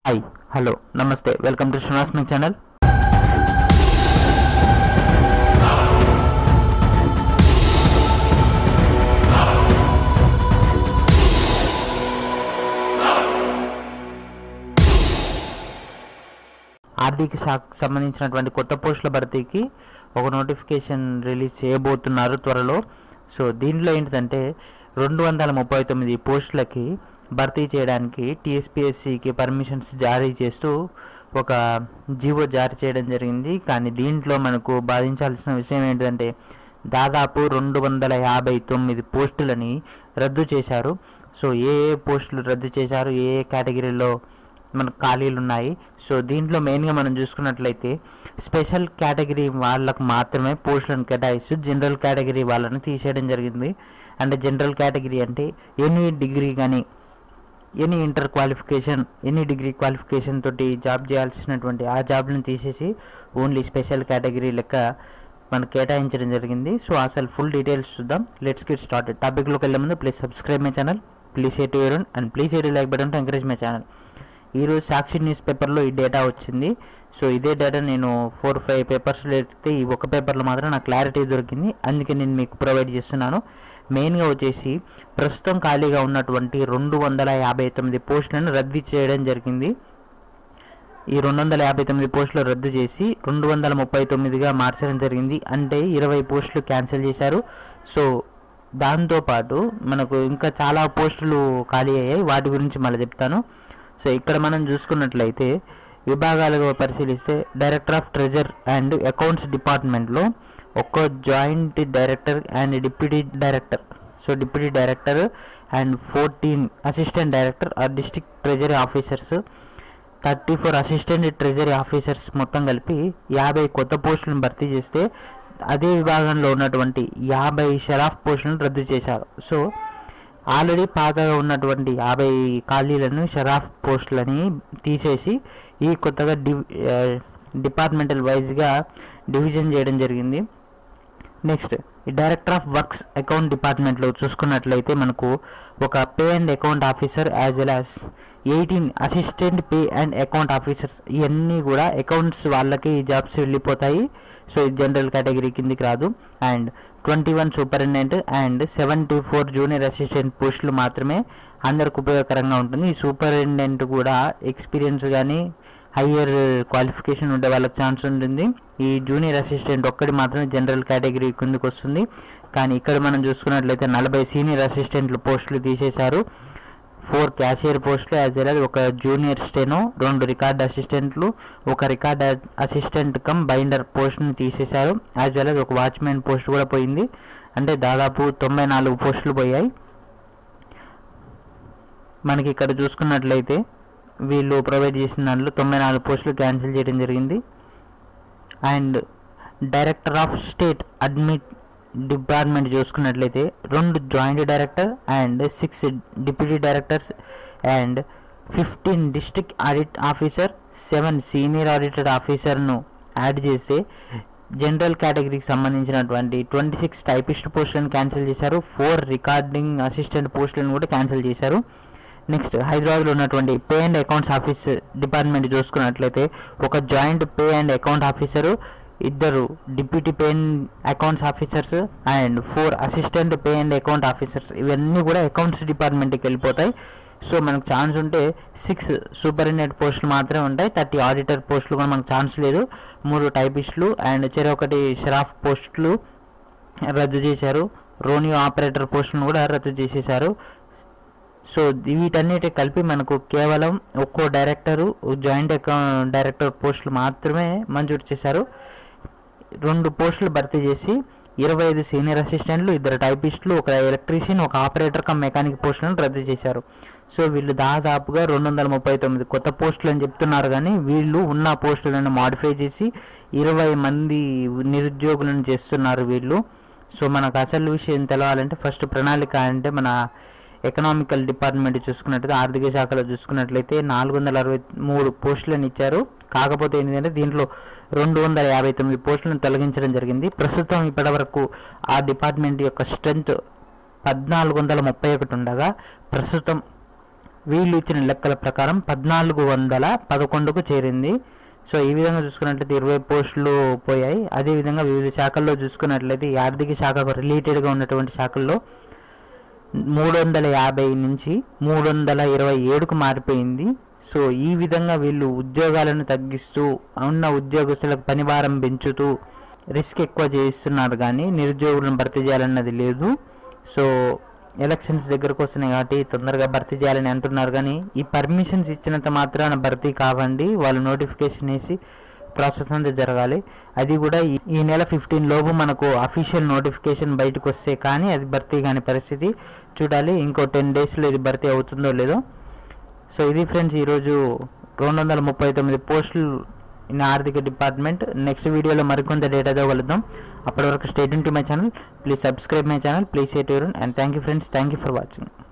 Hi hello నమస్తే welcome to Srinivas me channel. ఆర్థిక శాఖకు సంబంధించినటువంటి కొత్త పోస్టుల భర్తీకి ఒక నోటిఫికేషన్ రిలీజ్ చేయబోతున్నారు త్వరలో. సో దీంట్లో ఏంటంటే 239 పోస్టులకి భర్తీ చేయడానికి టీఎస్పీఎస్సీకి పర్మిషన్స్ జారీ చేస్తూ ఒక జీవో జారీ చేయడం జరిగింది. కానీ దీంట్లో మనకు బాధించాల్సిన విషయం ఏంటంటే దాదాపు 259 పోస్టులని రద్దు చేశారు. సో ఏ పోస్టులు రద్దు చేశారు, ఏ కేటగిరీలో మనకు ఖాళీలు ఉన్నాయి. సో దీంట్లో మెయిన్గా మనం చూసుకున్నట్లయితే స్పెషల్ కేటగిరీ వాళ్ళకు మాత్రమే పోస్టులను కేటాయిస్తూ జనరల్ కేటగిరీ వాళ్ళని తీసేయడం జరిగింది. అంటే జనరల్ కేటగిరీ అంటే ఎనీ డిగ్రీ కానీ any inter qualification any degree qualification తోటి జాబ్ చేయాల్సినటువంటి ఆ జాబ్లను తీసేసి ఓన్లీ స్పెషల్ కేటగిరీ లెక్క మనకు కేటాయించడం జరిగింది. సో అసలు ఫుల్ డీటెయిల్స్ చూద్దాం. Let's get started. టాపిక్లోకి వెళ్ళే ముందు please subscribe my channel, please hit your and please hit like button to encourage my channel. ఈరోజు సాక్షి న్యూస్ పేపర్లో ఈ డేటా వచ్చింది. సో ఇదే డేటా నేను 4-5 పేపర్స్లో ఎత్తితే ఈ ఒక పేపర్లో మాత్రం నాకు క్లారిటీ దొరికింది, అందుకే నేను మీకు ప్రొవైడ్ చేస్తున్నాను. మెయిన్గా వచ్చేసి ప్రస్తుతం ఖాళీగా ఉన్నటువంటి 259 పోస్టులను రద్దు చేయడం జరిగింది. ఈ 259 పోస్టులు రద్దు చేసి 239గా మార్చడం జరిగింది. అంటే 20 పోస్టులు క్యాన్సిల్ చేశారు. సో దాంతోపాటు మనకు ఇంకా చాలా పోస్టులు ఖాళీ అయ్యాయి, వాటి గురించి మళ్ళీ చెప్తాను. సో ఇక్కడ మనం చూసుకున్నట్లయితే విభాగాలుగా పరిశీలిస్తే director of treasure and accounts డిపార్ట్మెంట్లో ఒక్కో joint director and deputy director, so deputy director and 14 assistant director or district treasury officers, 34 assistant treasury officers మొత్తం కలిపి 50 కొత్త పోస్టులను భర్తీ చేస్తే అదే విభాగంలో ఉన్నటువంటి 50 షరాఫ్ పోస్టులను రద్దు చేశారు. సో ఆల్రెడీ పాతగా ఉన్నటువంటి 50 ఖాళీలను షరాఫ్ పోస్టులని తీసేసి ఈ కొత్తగా డిపార్ట్మెంటల్ వైజ్గా డివిజన్ చేయడం జరిగింది. నెక్స్ట్ ఈ డైరెక్టర్ ఆఫ్ వర్క్స్ అకౌంట్ డిపార్ట్మెంట్లో చూసుకున్నట్లయితే మనకు ఒక pay and account officer as well as 18 assistant pay and account officers, ఇవన్నీ కూడా అకౌంట్స్ వాళ్ళకి ఈ జాబ్స్ వెళ్ళిపోతాయి. సో ఇది జనరల్ కేటగిరీ కిందికి రాదు. And 21 superintendent and 74 junior assistant పోస్టులు మాత్రమే అందరికి ఉపయోగకరంగా ఉంటుంది. ఈ సూపరింటెండెంట్ కూడా ఎక్స్పీరియన్స్ కానీ హయ్యర్ క్వాలిఫికేషన్ ఉండే వాళ్ళకి ఛాన్స్ ఉంటుంది. ఈ జూనియర్ అసిస్టెంట్ ఒక్కటి మాత్రమే జనరల్ కేటగిరీ కిందకి వస్తుంది. కానీ ఇక్కడ మనం చూసుకున్నట్లయితే 40 సీనియర్ అసిస్టెంట్లు పోస్టులు తీసేశారు, 4 క్యాషియర్ పోస్టులు యాజ్ వెల్ యాజ్ ఒక జూనియర్ స్టెనో, 2 రికార్డ్ అసిస్టెంట్లు, ఒక రికార్డ్ అసిస్టెంట్ కమ్ బైండర్ పోస్టును తీసేశారు, యాజ్ వెల్ యాజ్ ఒక వాచ్మెన్ పోస్ట్ కూడా పోయింది. అంటే దాదాపు 94 పోస్టులు పోయాయి. మనకి ఇక్కడ చూసుకున్నట్లయితే వీళ్ళు ప్రొవైడ్ చేసిన దాంట్లో 94 పోస్టులు క్యాన్సిల్ చేయడం జరిగింది. అండ్ డైరెక్టర్ ఆఫ్ స్టేట్ అడ్మిట్ డిపార్ట్మెంట్ చూసుకున్నట్లయితే 2 joint director and 6 deputy directors and 15 district audit officer, 7 senior audited ఆఫీసర్ను యాడ్ చేసి జనరల్ కేటగిరీకి సంబంధించినటువంటి 26 టైపిస్ట్ పోస్టులను క్యాన్సిల్ చేశారు, 4 రికార్డింగ్ అసిస్టెంట్ పోస్టులను కూడా క్యాన్సిల్ చేశారు. నెక్స్ట్ హైదరాబాద్లో ఉన్నటువంటి pay and accounts office department చూసుకున్నట్లయితే ఒక joint pay and account officer, 2 deputy pay and accounts officers and 4 assistant pay and account officers, ఇవన్నీ కూడా అకౌంట్స్ డిపార్ట్మెంట్కి వెళ్ళిపోతాయి. సో మనకు ఛాన్స్ ఉంటే 6 సూపరింటెండెంట్ పోస్టులు మాత్రమే ఉంటాయి, 30 ఆడిటర్ పోస్టులు కూడా మనకు ఛాన్స్ లేదు, 3 టైపిస్టులు అండ్ చెరొకటి షరాఫ్ పోస్టులు రద్దు చేశారు, రోనియో ఆపరేటర్ పోస్టులను కూడా రద్దు చేసేశారు. సో వీటన్నిటి కలిపి మనకు కేవలం ఒక్కో డైరెక్టరు జాయింట్ అకౌంట్ డైరెక్టర్ పోస్టులు మాత్రమే మంజూరు చేశారు. 2 పోస్టులు భర్తీ చేసి 25 సీనియర్ అసిస్టెంట్లు, 2 టైపిస్టులు, ఒక ఎలక్ట్రీషియన్, ఒక ఆపరేటర్ కమ్ మెకానిక్ పోస్టులను రద్దు చేశారు. సో వీళ్ళు దాదాపుగా 239 కొత్త పోస్టులు అని చెప్తున్నారు, కానీ వీళ్ళు ఉన్న పోస్టులను మాడిఫై చేసి 20 మంది నిరుద్యోగులను చేస్తున్నారు వీళ్ళు. సో మనకు అసలు విషయం తెలవాలంటే ఫస్ట్ ప్రణాళిక అంటే మన ఎకనామికల్ డిపార్ట్మెంట్ చూసుకున్నట్లయితే ఆర్థిక శాఖలో చూసుకున్నట్లయితే 463 పోస్టులను ఇచ్చారు. కాకపోతే ఏంటంటే దీంట్లో 259 పోస్టులను తొలగించడం జరిగింది. ప్రస్తుతం ఇప్పటి వరకు ఆ డిపార్ట్మెంట్ యొక్క స్ట్రెంత్ 1431 ఉండగా ప్రస్తుతం వీళ్ళు ఇచ్చిన లెక్కల ప్రకారం 1411కు చేరింది. సో ఈ విధంగా చూసుకున్నట్లయితే 20 పోస్టులు పోయాయి. అదేవిధంగా వివిధ శాఖల్లో చూసుకున్నట్లయితే ఈ ఆర్థిక శాఖకు రిలేటెడ్గా ఉన్నటువంటి శాఖల్లో 350 నుంచి 327కు మారిపోయింది. సో ఈ విధంగా వీళ్ళు ఉద్యోగాలను తగ్గిస్తూ ఉన్న ఉద్యోగస్తులకు పనిభారం పెంచుతూ రిస్క్ ఎక్కువ చేయిస్తున్నారు, కానీ నిరుద్యోగులను భర్తీ చేయాలన్నది లేదు. సో ఎలక్షన్స్ దగ్గరకు వస్తున్నాయి కాబట్టి తొందరగా భర్తీ చేయాలని అంటున్నారు, కానీ ఈ పర్మిషన్స్ ఇచ్చినంత మాత్రాన భర్తీ కావండి. వాళ్ళు నోటిఫికేషన్ వేసి ప్రాసెస్ అంతా జరగాలి. అది కూడా ఈ నెల 15 లోపు మనకు అఫీషియల్ నోటిఫికేషన్ బయటకు వస్తే కానీ అది భర్తీ కాని పరిస్థితి. చూడాలి ఇంకో 10 డేస్లో ఇది భర్తీ అవుతుందో లేదో. సో ఇది ఫ్రెండ్స్ ఈరోజు 239 పోస్టులు ఇన్ ఆర్థిక డిపార్ట్మెంట్. నెక్స్ట్ వీడియోలో మరికొంత డేటాతో కలుద్దాం. అప్పటి వరకు stay tune to my channel. Please subscribe my channel. Please share to everyone and thank you friends. Thank you for watching.